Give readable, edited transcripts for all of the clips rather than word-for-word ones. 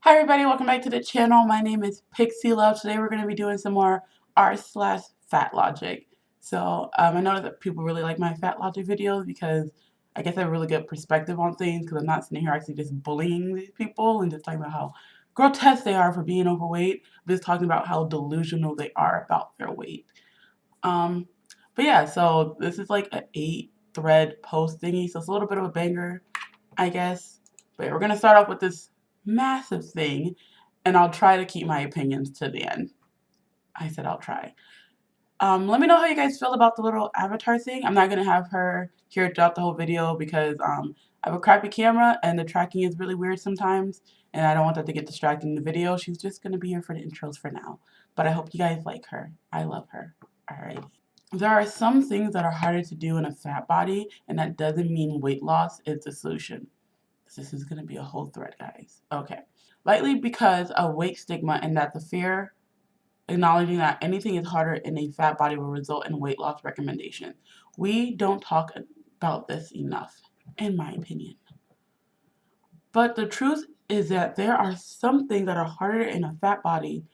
Hi everybody, welcome back to the channel. My name is Pixie Love. Today we're going to be doing some more r/Fatlogic. So I know that people really like my Fatlogic videos because I guess I have a really good perspective on things because I'm not sitting here actually just bullying these people and just talking about how grotesque they are for being overweight. I'm just talking about how delusional they are about their weight. Um, but yeah, so this is like an 8-thread post thingy, so it's a little bit of a banger, I guess. But we're going to start off with this massive thing, and I'll try to keep my opinions to the end. I said I'll try. Let me know how you guys feel about the little avatar thing. I'm not going to have her here throughout the whole video because I have a crappy camera and the tracking is really weird sometimes, and I don't want that to get distracting in the video. She's just going to be here for the intros for now. But I hope you guys like her. I love her. Alright. There are some things that are harder to do in a fat body, and that doesn't mean weight loss is the solution. This is going to be a whole thread, guys. Okay. Likely because of weight stigma and that the fear acknowledging that anything is harder in a fat body will result in weight loss recommendations. We don't talk about this enough, in my opinion. But the truth is that there are some things that are harder in a fat body,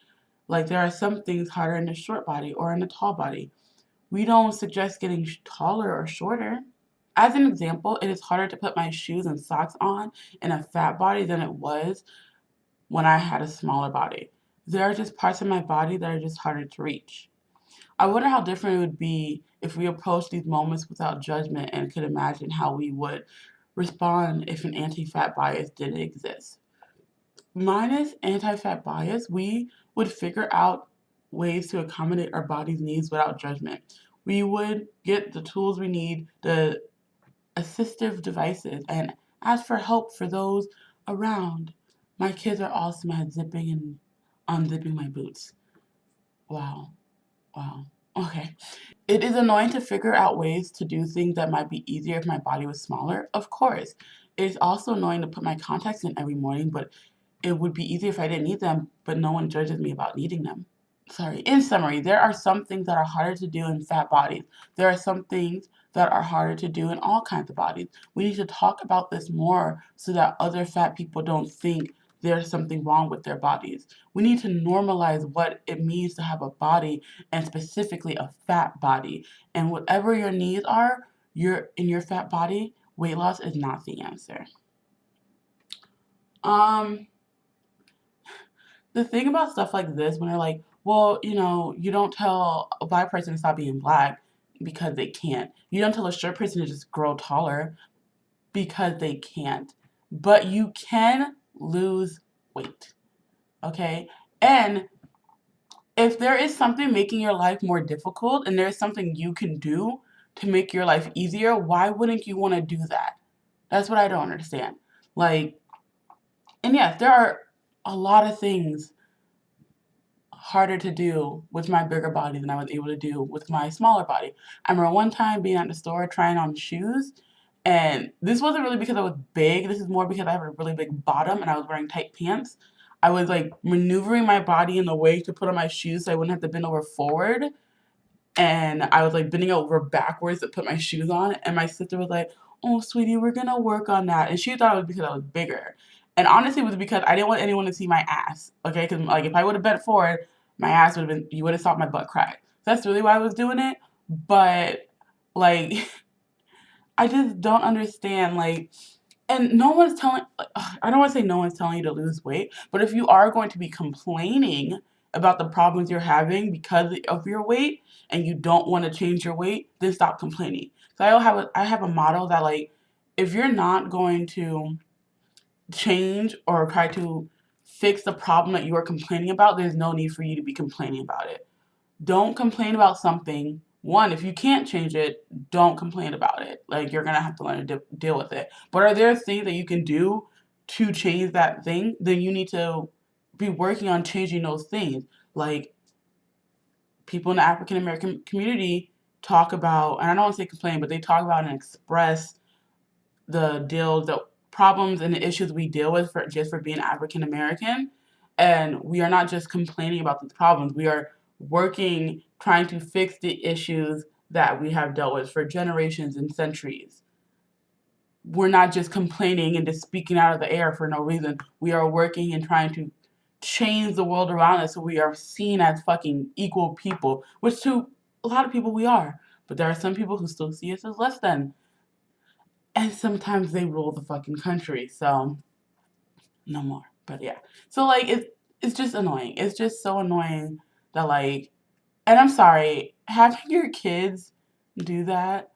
like there are some things harder in a short body or in a tall body. We don't suggest getting taller or shorter. As an example, it is harder to put my shoes and socks on in a fat body than it was when I had a smaller body. There are just parts of my body that are just harder to reach. I wonder how different it would be if we approached these moments without judgment and could imagine how we would respond if an anti-fat bias didn't exist. Minus anti-fat bias, we would figure out ways to accommodate our body's needs without judgment. We would get the tools we need, the assistive devices, and ask for help for those around. My kids are awesome at zipping and unzipping my boots. Wow. Wow. Okay. It is annoying to figure out ways to do things that might be easier if my body was smaller. Of course. It is also annoying to put my contacts in every morning, but it would be easier if I didn't need them, but no one judges me about needing them. In summary, there are some things that are harder to do in fat bodies. There are some things that are harder to do in all kinds of bodies. We need to talk about this more so that other fat people don't think there's something wrong with their bodies. We need to normalize what it means to have a body, and specifically a fat body. And whatever your needs are, in your fat body, weight loss is not the answer. Um, the thing about stuff like this, when they're like, well, you don't tell a black person to stop being black because they can't. You don't tell a short person to just grow taller because they can't. But you can lose weight, okay? And if there is something making your life more difficult and there's something you can do to make your life easier, why wouldn't you want to do that? That's what I don't understand. Like, and yes, there are a lot of things harder to do with my bigger body than I was able to do with my smaller body. I remember one time being at the store trying on shoes, and this wasn't really because I was big. This is more because I have a really big bottom and I was wearing tight pants. I was like maneuvering my body in a way to put on my shoes so I wouldn't have to bend over forward. And I was like bending over backwards to put my shoes on. And my sister was like, "Oh, sweetie, we're gonna work on that." And she thought it was because I was bigger. And honestly, it was because I didn't want anyone to see my ass. Okay, because like if I would have bent forward, my ass would have been. You would have saw my butt crack. So that's really why I was doing it. But like, I just don't understand. Like, and no one's telling, I don't want to say no one's telling you to lose weight, but if you are going to be complaining about the problems you're having because of your weight and you don't want to change your weight, then stop complaining. So I have a motto that like, if you're not going to change or try to fix the problem that you are complaining about, there's no need for you to be complaining about it. Don't complain about something. One, if you can't change it, don't complain about it. Like, you're gonna have to learn to deal with it. But are there things that you can do to change that thing? Then you need to be working on changing those things. Like, people in the African American community talk about, and I don't want to say complain, but they talk about and express the problems and the issues we deal with for being African American. And we are not just complaining about these problems. We are working, trying to fix the issues that we have dealt with for generations and centuries. we're not just complaining and just speaking out of the air for no reason. We are working and trying to change the world around us so we are seen as fucking equal people, which to a lot of people we are. But there are some people who still see us as less than. And sometimes they rule the fucking country. So no more. But yeah. So like it's just annoying. It's just so annoying that like, and I'm sorry, having your kids do that,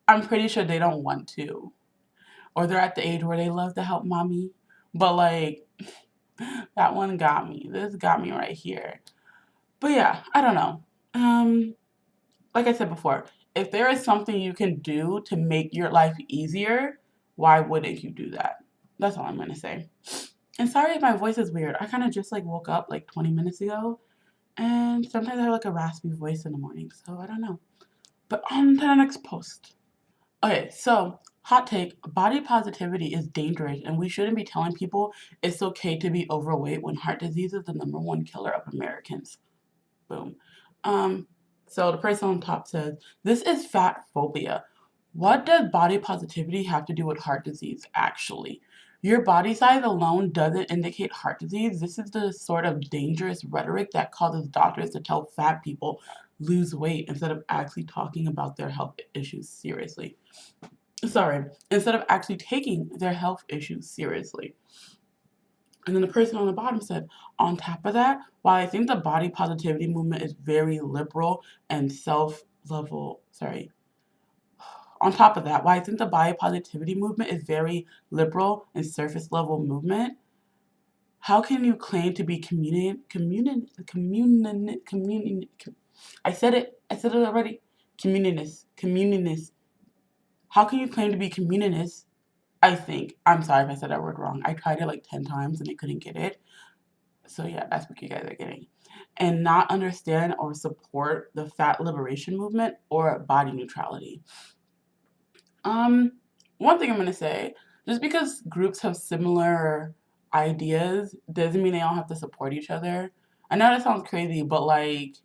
I'm pretty sure they don't want to. Or they're at the age where they love to help mommy. But like that one got me. This got me right here. But yeah, I don't know. Like I said before, if there is something you can do to make your life easier, why wouldn't you do that? That's all I'm gonna say. And sorry if my voice is weird. I kind of just like woke up like 20 minutes ago, and sometimes I have like a raspy voice in the morning, so I don't know. But on to the next post. Okay, so hot take, body positivity is dangerous, and we shouldn't be telling people it's okay to be overweight when heart disease is the number one killer of Americans. Boom. Um, so the person on top says, this is fat phobia. What does body positivity have to do with heart disease, actually? Your body size alone doesn't indicate heart disease. This is the sort of dangerous rhetoric that causes doctors to tell fat people lose weight instead of actually talking about their health issues seriously. Sorry, instead of actually taking their health issues seriously. And then the person on the bottom said, on top of that, while I think the body positivity movement is very liberal and on top of that, while I think the body positivity movement is very liberal and surface level movement, how can you claim to be I said it already, communist. How can you claim to be communist? I think, I'm sorry if I said that word wrong. I tried it like 10 times and I couldn't get it. So yeah, that's what you guys are getting. And not understand or support the fat liberation movement or body neutrality. Um, One thing I'm gonna say, just because groups have similar ideas doesn't mean they all have to support each other. I know that sounds crazy, but like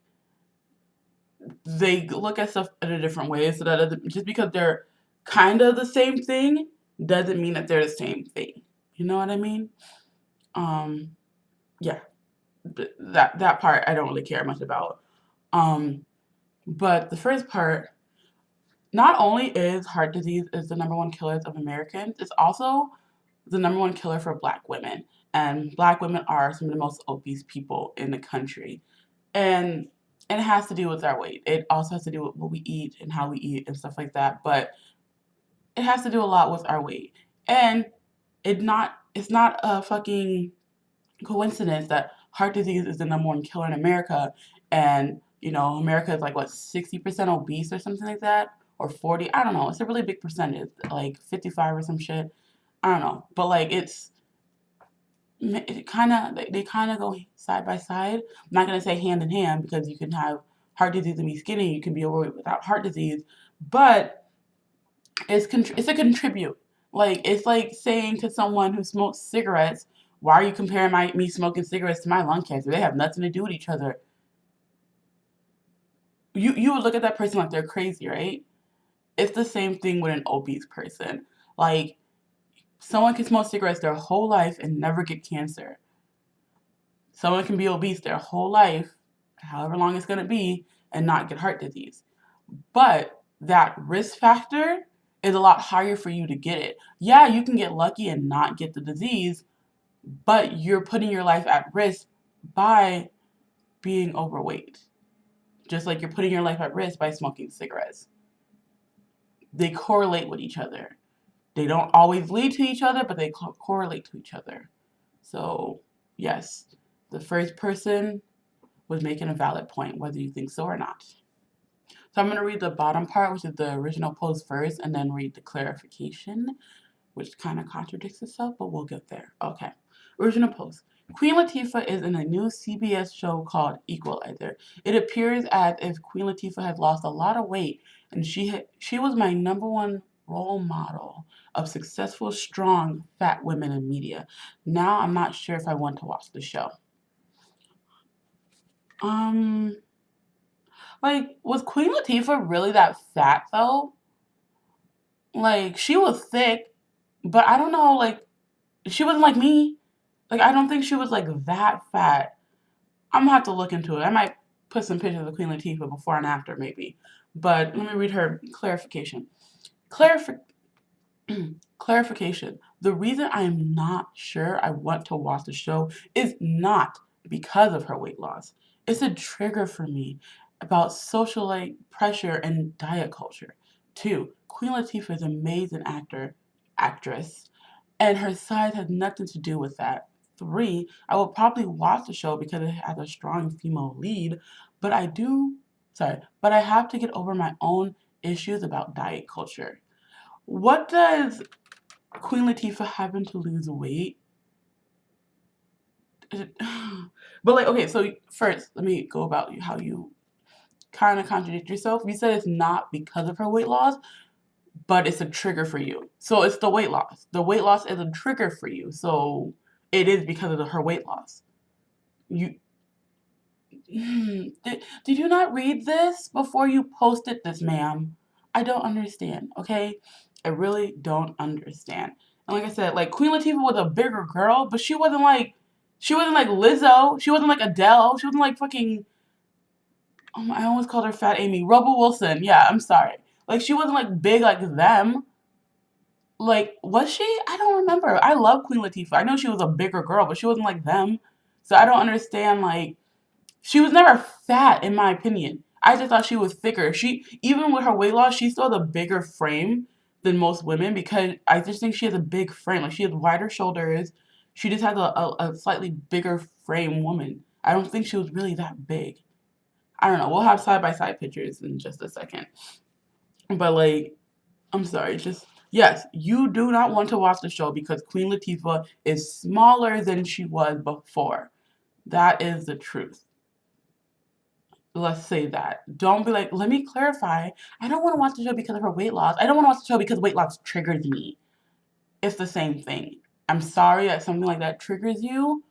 they look at stuff in a different way. So that just because they're kind of the same thing doesn't mean that they're the same thing. You know what I mean? Um, yeah, that part I don't really care much about. Um, but the first part, not only is heart disease is the number one killer of Americans, it's also the number one killer for Black women. And Black women are some of the most obese people in the country. And it has to do with our weight. It also has to do with what we eat and how we eat and stuff like that. But it has to do a lot with our weight. And it's not a fucking coincidence that heart disease is the number one killer in America, and America is like what 60% obese or something like that, or 40. I don't know. It's a really big percentage, like 55 or some shit. I don't know, but like it kind of they kind of go side by side. I'm not gonna say hand in hand because you can have heart disease and be skinny. You can be overweight without heart disease, but it's a contribute. Like it's like saying to someone who smokes cigarettes, "Why are you comparing me smoking cigarettes to my lung cancer? They have nothing to do with each other." You would look at that person like they're crazy, right? It's the same thing with an obese person. Like someone can smoke cigarettes their whole life and never get cancer. Someone can be obese their whole life, however long it's gonna be, and not get heart disease. But that risk factor is a lot higher for you to get it. Yeah, you can get lucky and not get the disease, but you're putting your life at risk by being overweight. Just like you're putting your life at risk by smoking cigarettes. They correlate with each other. They don't always lead to each other, but they correlate to each other. So, yes, the first person was making a valid point, whether you think so or not. So I'm going to read the bottom part, which is the original post first, and then read the clarification, which kind of contradicts itself, but we'll get there. Okay. Original post. Queen Latifah is in a new CBS show called Equalizer. It appears as if Queen Latifah has lost a lot of weight, and she was my number one role model of successful, strong, fat women in media. Now I'm not sure if I want to watch the show. Um, like, was Queen Latifah really that fat though? Like, she was thick. But I don't know, like, she wasn't like me. Like, I don't think she was like that fat. I'm gonna have to look into it. I might put some pictures of Queen Latifah before and after, maybe. But let me read her clarification. Clarif- Clarification. The reason I am not sure I want to watch the show is not because of her weight loss. It's a trigger for me about socialite pressure and diet culture. Two, Queen Latifah is an amazing actress, and her size has nothing to do with that. Three, I will probably watch the show because it has a strong female lead, but but I have to get over my own issues about diet culture. What does Queen Latifah having to lose weight? But like, okay, so first, let me go about how you kind of contradict yourself. You said it's not because of her weight loss, but it's a trigger for you. So it's the weight loss. The weight loss is a trigger for you. So it is because of her weight loss. You did you not read this before you posted this, ma'am? I don't understand, okay? I really don't understand. And like I said, like Queen Latifah was a bigger girl, but she wasn't like Lizzo. She wasn't like Adele. She wasn't like fucking I almost called her Fat Amy. Rebel Wilson. Yeah, I'm sorry. Like she wasn't like big like them. Like, was she? I don't remember. I love Queen Latifah. I know she was a bigger girl, but she wasn't like them. So I don't understand like she was never fat, in my opinion. I just thought she was thicker. She even with her weight loss, she still has a bigger frame than most women because I just think she has a big frame. Like she has wider shoulders. She just has a slightly bigger frame woman. I don't think she was really that big. I don't know. We'll have side by side pictures in just a second. But like, I'm sorry, just yes, you do not want to watch the show because Queen Latifah is smaller than she was before. That is the truth. Let's say that. Don't be like, let me clarify. I don't want to watch the show because of her weight loss. I don't want to watch the show because weight loss triggers me. It's the same thing. I'm sorry that something like that triggers you.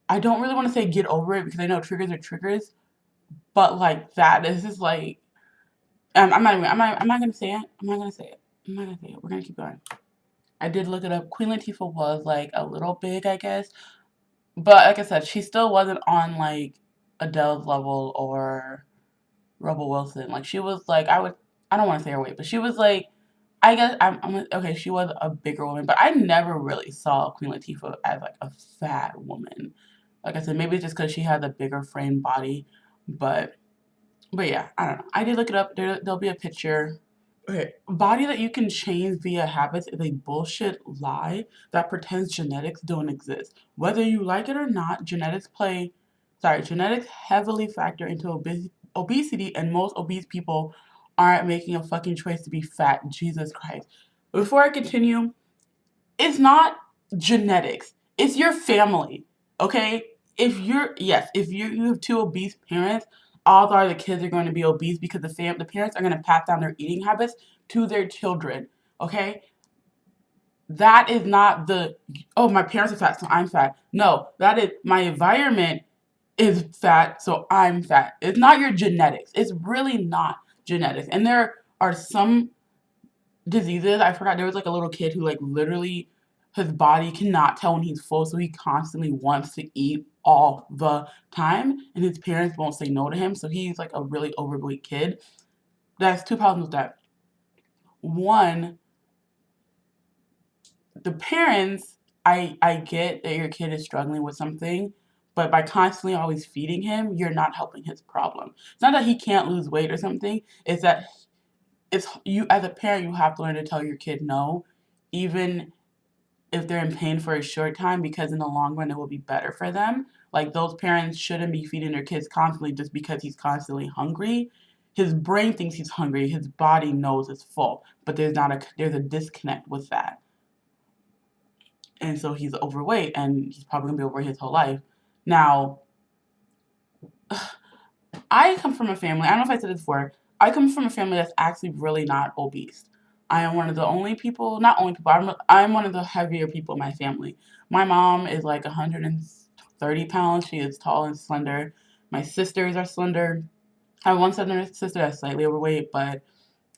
I don't really want to say get over it because I know triggers are triggers, but like that is just like I'm not gonna say it. I'm not gonna say it. I'm not gonna say it. We're gonna keep going. I did look it up. Queen Latifah was like a little big, I guess. But like I said, she still wasn't on like Adele's level or Rebel Wilson. Like she was like I don't want to say her weight, but she was like I guess I'm okay. She was a bigger woman, but I never really saw Queen Latifah as like a fat woman. Like I said, maybe it's just because she had a bigger frame body, but yeah, I don't know. I did look it up. There'll be a picture. Okay, body that you can change via habits is a bullshit lie that pretends genetics don't exist. Whether you like it or not, genetics heavily factor into obesity, and most obese people aren't making a fucking choice to be fat. Jesus Christ. Before I continue, it's not genetics. It's your family. Okay? If you have two obese parents, odds are the kids are going to be obese because the parents are going to pass down their eating habits to their children. Okay? That is not the oh my parents are fat so I'm fat. No, that is my environment is fat so I'm fat. It's not your genetics. It's really not genetics. And there are some diseases. I forgot there was like a little kid who like literally his body cannot tell when he's full, so he constantly wants to eat all the time, and his parents won't say no to him. So he's like a really overweight kid. There's two problems with that. One, the parents, I get that your kid is struggling with something, but by constantly always feeding him, you're not helping his problem. It's not that he can't lose weight or something. It's that it's you as a parent, you have to learn to tell your kid no, even if they're in pain for a short time because in the long run it will be better for them. Like those parents shouldn't be feeding their kids constantly just because he's constantly hungry. His brain thinks he's hungry, his body knows it's full, but there's a disconnect with that. And so he's overweight and he's probably gonna be overweight his whole life. Now, I come from a family, I don't know if I said this before, I come from a family that's actually really not obese. I am one of the only people, not only people, I'm one of the heavier people in my family. My mom is like 130 pounds. She is tall and slender. My sisters are slender. I have one sister that's slightly overweight, but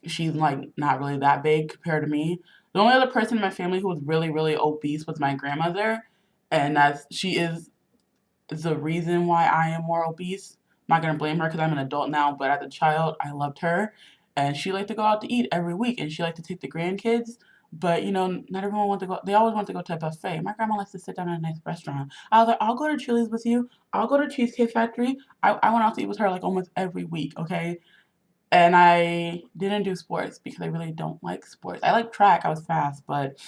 she's like not really that big compared to me. The only other person in my family who was really, really obese was my grandmother, and she is the reason why I am more obese. I'm not gonna blame her because I'm an adult now, but as a child, I loved her, and she liked to go out to eat every week, and she liked to take the grandkids. But not everyone wants to go. They always want to go to a buffet. My grandma likes to sit down in a nice restaurant. I was like, I'll go to Chili's with you. I'll go to Cheesecake Factory. I went out to eat with her like almost every week. Okay, and I didn't do sports because I really don't like sports. I like track. I was fast, but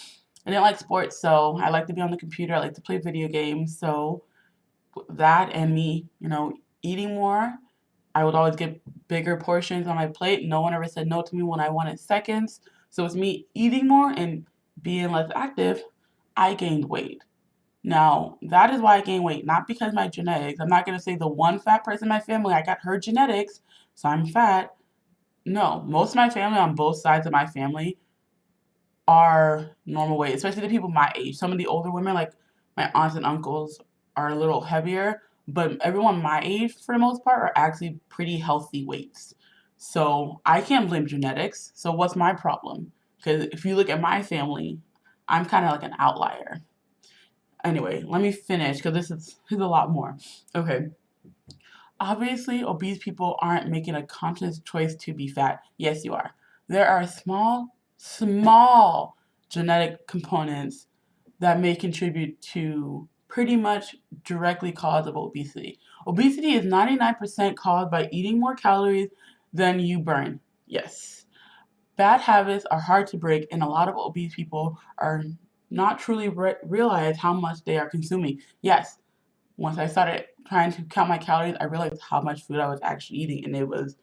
I didn't like sports. So I like to be on the computer. I like to play video games. So that and me, eating more. I would always get bigger portions on my plate. No one ever said no to me when I wanted seconds. So it's me eating more and being less active. I gained weight. Now, that is why I gained weight, not because my genetics. I'm not going to say the one fat person in my family, I got her genetics, so I'm fat. No, most of my family on both sides of my family are normal weight, especially the people my age. Some of the older women, like my aunts and uncles, are a little heavier, but everyone my age, for the most part, are actually pretty healthy weights. So I can't blame genetics. So what's my problem? Because if you look at my family, I'm kind of like an outlier. Anyway, let me finish because this is a lot more. Okay. Obviously, obese people aren't making a conscious choice to be fat. Yes, you are. There are small genetic components that may contribute to pretty much directly cause of obesity. Obesity is 99% caused by eating more calories than you burn. Yes. Bad habits are hard to break, and a lot of obese people are not truly realize how much they are consuming. Yes, once I started trying to count my calories, I realized how much food I was actually eating, and it was,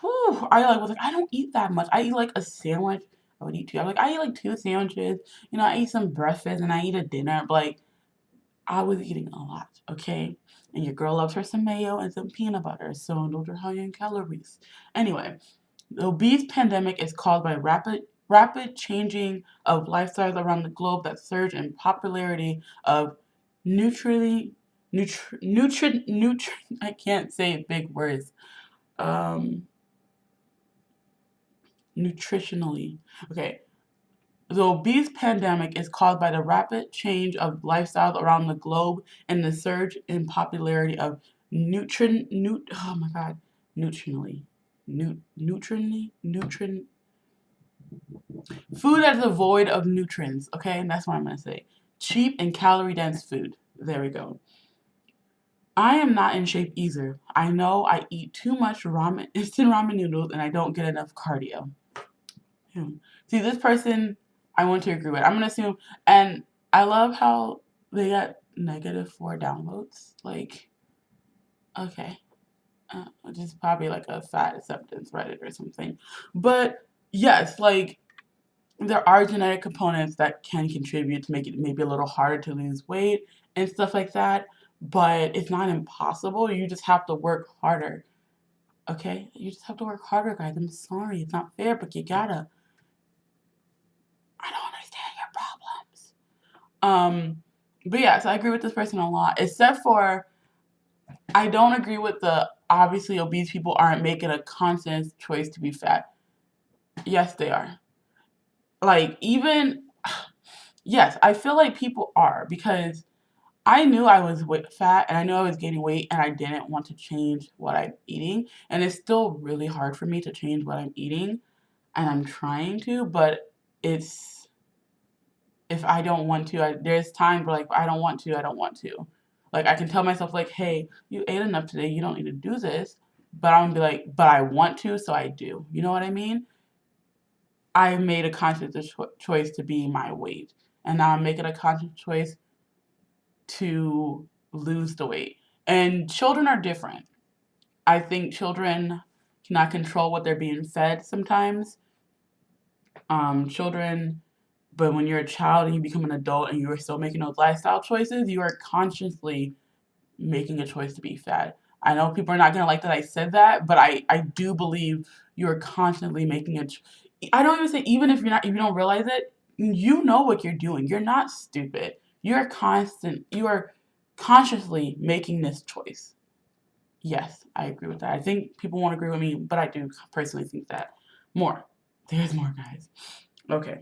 whew, was like, I don't eat that much. I eat like a sandwich. I would eat two. I'm like, I eat like two sandwiches. I eat some breakfast and I eat a dinner. But like, I was eating a lot, okay? And your girl loves her some mayo and some peanut butter, so those are high in calories. Anyway, the obese pandemic is caused by rapid changing of lifestyles around the globe that surge in popularity of nutritionally I can't say big words. Um Nutritionally. Okay. The obese pandemic is caused by the rapid change of lifestyles around the globe and the surge in popularity of oh my god, nutritionally. Nutrient food that is devoid of nutrients, okay? That's what I'm gonna say. Cheap and calorie dense food. There we go. I am not in shape either. I know I eat too much ramen, instant ramen noodles, and I don't get enough cardio. Hmm. See, this person I want to agree with. I'm gonna assume, and I love how they got -4 downloads. Like, okay, which is probably like a fat acceptance Reddit or something. But yes, like there are genetic components that can contribute to make it maybe a little harder to lose weight and stuff like that. But it's not impossible. You just have to work harder. Okay? You just have to work harder, guys. I'm sorry. It's not fair, but you gotta. I don't understand your problems. But yeah, so I agree with this person a lot. Except for I don't agree with the obviously obese people aren't making a conscious choice to be fat. Yes, they are. Like even yes, I feel like people are because I knew I was fat and I knew I was gaining weight and I didn't want to change what I'm eating. And it's still really hard for me to change what I'm eating and I'm trying to, but it's if I don't want to, there's times where like I don't want to, I don't want to. Like I can tell myself like, hey, you ate enough today, you don't need to do this. But I'm gonna be like, but I want to, so I do. You know what I mean? I made a conscious choice to be my weight. And now I'm making a conscious choice to lose the weight. And children are different. I think children cannot control what they're being fed sometimes. Children, but when you're a child and you become an adult and you're still making those lifestyle choices, you are consciously making a choice to be fat. I know people are not going to like that I said that, but I do believe you're constantly making I don't even say even if you don't realize it, you know what you're doing. You're not stupid. You are consciously making this choice. Yes, I agree with that. I think people won't agree with me, but I do personally think that more. There's more, guys. Okay.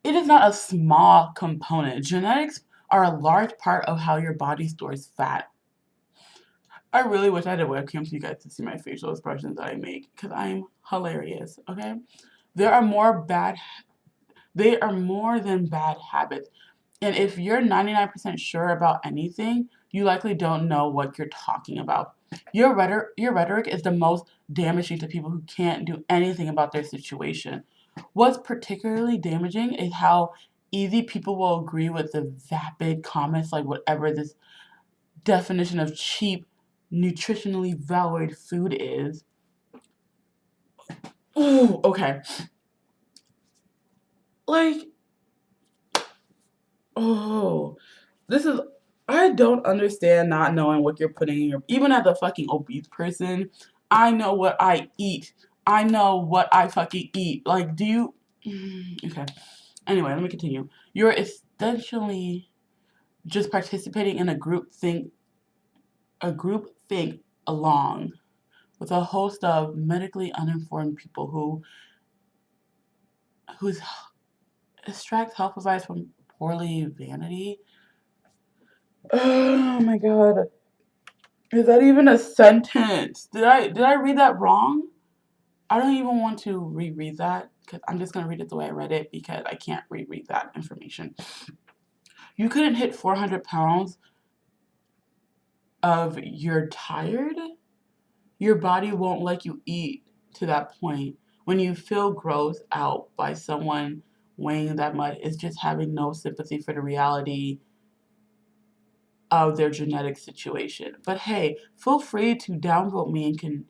It is not a small component. Genetics are a large part of how your body stores fat. I really wish I had a webcam so you guys could see my facial expressions that I make because I'm hilarious, okay? There are more bad, they are more than bad habits. And if you're 99% sure about anything, you likely don't know what you're talking about. Your rhetoric is the most damaging to people who can't do anything about their situation. What's particularly damaging is how easy people will agree with the vapid comments like whatever this definition of cheap, nutritionally valued food is. Ooh, okay. Like, oh, this is, I don't understand not knowing what you're putting in your, even as a fucking obese person, I know what I eat. I know what I fucking eat. Like, do you, okay. Anyway, let me continue. You're essentially just participating in a group think along with a host of medically uninformed people whose extract health advice from poorly vanity. Oh my god. Is that even a sentence? Did I read that wrong? I don't even want to reread that because I'm just gonna read it the way I read it because I can't reread that information. You couldn't hit 400 pounds of you're tired. Your body won't let you eat to that point. When you feel grossed out by someone weighing that much, it's just having no sympathy for the reality of their genetic situation. But hey, feel free to downvote me and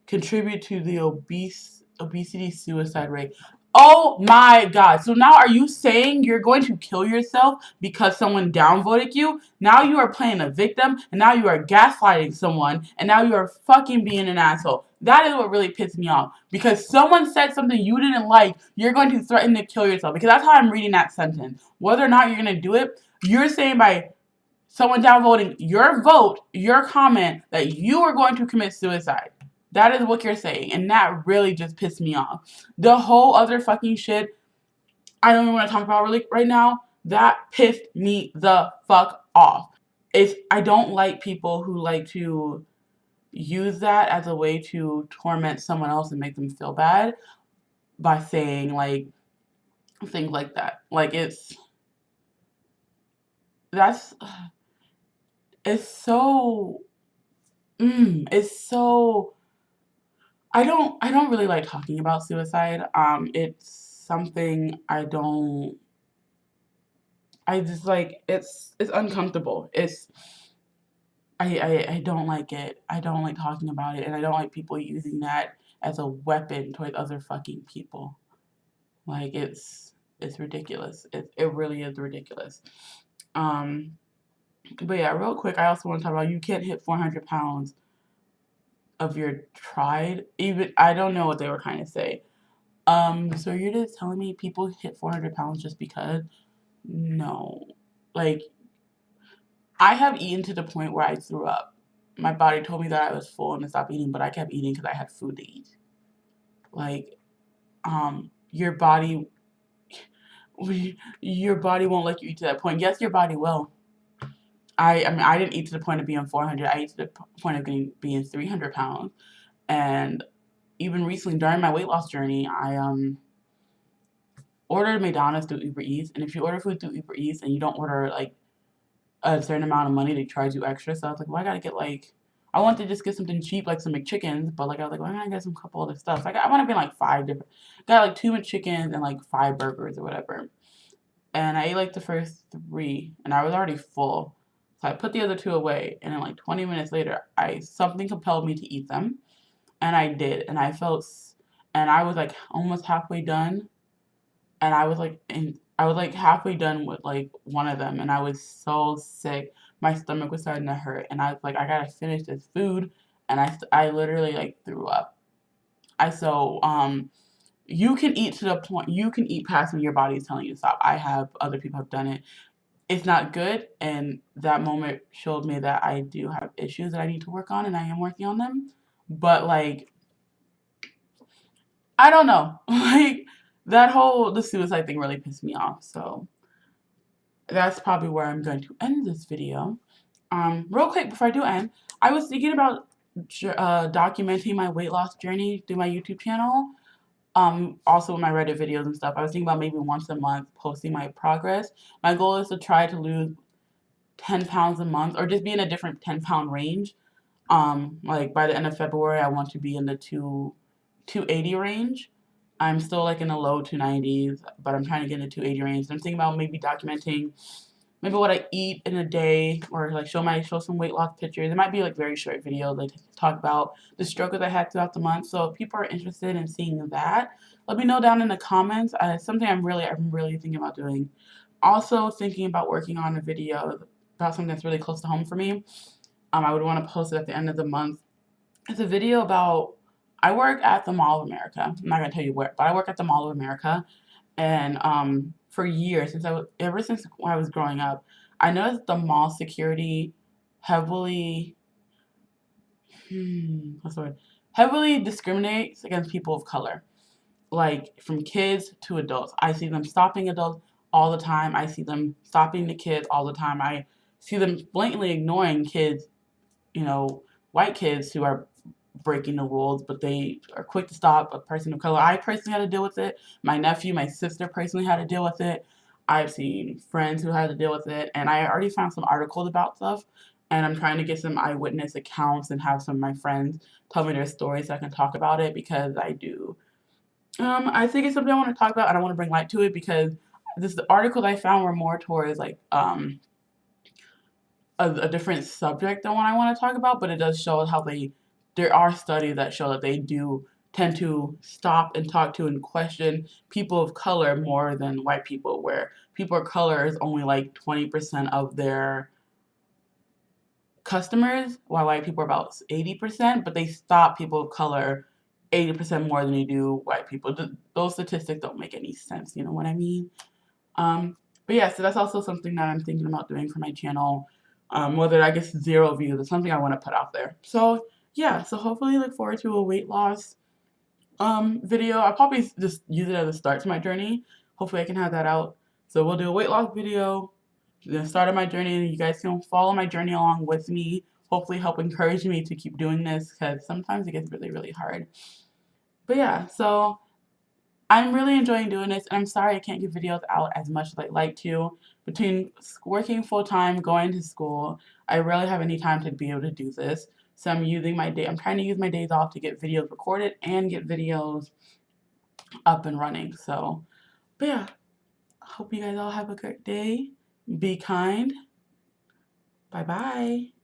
contribute to the obesity suicide rate. Oh my god. So now are you saying you're going to kill yourself because someone downvoted you? Now you are playing a victim and now you are gaslighting someone and now you are fucking being an asshole. That is what really pissed me off. Because someone said something you didn't like, you're going to threaten to kill yourself. Because that's how I'm reading that sentence. Whether or not you're going to do it, you're saying by someone downvoting your vote, your comment, that you are going to commit suicide. That is what you're saying. And that really just pissed me off. The whole other fucking shit, I don't even want to talk about really right now. That pissed me the fuck off. I don't like people who like to use that as a way to torment someone else and make them feel bad by saying like things like that. Like that's it's it's so I don't really like talking about suicide. It's something I just like it's uncomfortable. I don't like it. I don't like talking about it and I don't like people using that as a weapon towards other fucking people. Like it's ridiculous. It really is ridiculous. Um but yeah, real quick, I also want to talk about you can't hit 400 pounds of your tried. Even I don't know what they were trying to say. So you're just telling me people hit 400 pounds just because? No. Like, I have eaten to the point where I threw up. My body told me that I was full and to stop eating, but I kept eating because I had food to eat. Like, your body, your body won't let you eat to that point. Yes, your body will. I mean, I didn't eat to the point of being 400. I ate to the point of being 300 pounds. And even recently, during my weight loss journey, I ordered McDonald's through Uber Eats. And if you order food through Uber Eats and you don't order like a certain amount of money, they charge you extra. So I was like, well, I gotta get like, I want to just get something cheap like some McChickens, but like I was like, well, I gotta get some couple other stuff. Like I want to be like five different, got like two McChickens and like five burgers or whatever. And I ate like the first three, and I was already full. So I put the other two away, and then like 20 minutes later, I something compelled me to eat them, and I did, and and I was like almost halfway done, and I was like halfway done with like one of them, and I was so sick. My stomach was starting to hurt, and I was like, I gotta finish this food, and I literally like threw up. I so you can eat to the point you can eat past when your body is telling you to stop. I have other people have done it. It's not good, and that moment showed me that I do have issues that I need to work on, and I am working on them. But like I don't know. Like, the suicide thing really pissed me off. So that's probably where I'm going to end this video. Real quick before I do end, I was thinking about documenting my weight loss journey through my YouTube channel. Also with my Reddit videos and stuff. I was thinking about maybe once a month posting my progress. My goal is to try to lose 10 pounds a month or just be in a different 10-pound range. Like by the end of February, I want to be in the 280 range. I'm still like in the low 290s, but I'm trying to get in the 280 range. I'm thinking about maybe documenting maybe what I eat in a day, or like show some weight loss pictures. It might be like very short videos, like talk about the struggles I had throughout the month. So if people are interested in seeing that, let me know down in the comments. Something I'm really thinking about doing. Also thinking about working on a video about something that's really close to home for me. I would want to post it at the end of the month. It's a video about, I work at the Mall of America. I'm not gonna tell you where, but I work at the Mall of America. And for years, ever since when I was growing up, I noticed the mall security heavily, what's the word? Heavily discriminates against people of color, like from kids to adults. I see them stopping adults all the time. I see them stopping the kids all the time. I see them blatantly ignoring kids, white kids who are breaking the rules, but they are quick to stop a person of color. I personally had to deal with it. My nephew, my sister personally had to deal with it. I've seen friends who had to deal with it, and I already found some articles about stuff, and I'm trying to get some eyewitness accounts and have some of my friends tell me their stories so I can talk about it because I do. I think it's something I want to talk about. I don't want to bring light to it because the articles I found were more towards like a different subject than what I want to talk about, but it does show how there are studies that show that they do tend to stop and talk to and question people of color more than white people, where people of color is only like 20% of their customers, while white people are about 80%, but they stop people of color 80% more than they do white people. Those statistics don't make any sense, you know what I mean? Um, but yeah, so that's also something that I'm thinking about doing for my channel. Whether I get 0 views, it's something I want to put out there. So yeah, so hopefully look forward to a weight loss video. I'll probably just use it as a start to my journey. Hopefully I can have that out. So we'll do a weight loss video, the start of my journey, and you guys can follow my journey along with me. Hopefully help encourage me to keep doing this because sometimes it gets really hard. But yeah, so I'm really enjoying doing this, and I'm sorry I can't get videos out as much as I'd like to. Between working full-time, going to school, I rarely have any time to be able to do this. So I'm trying to use my days off to get videos recorded and get videos up and running. So, but yeah, hope you guys all have a great day. Be kind. Bye-bye.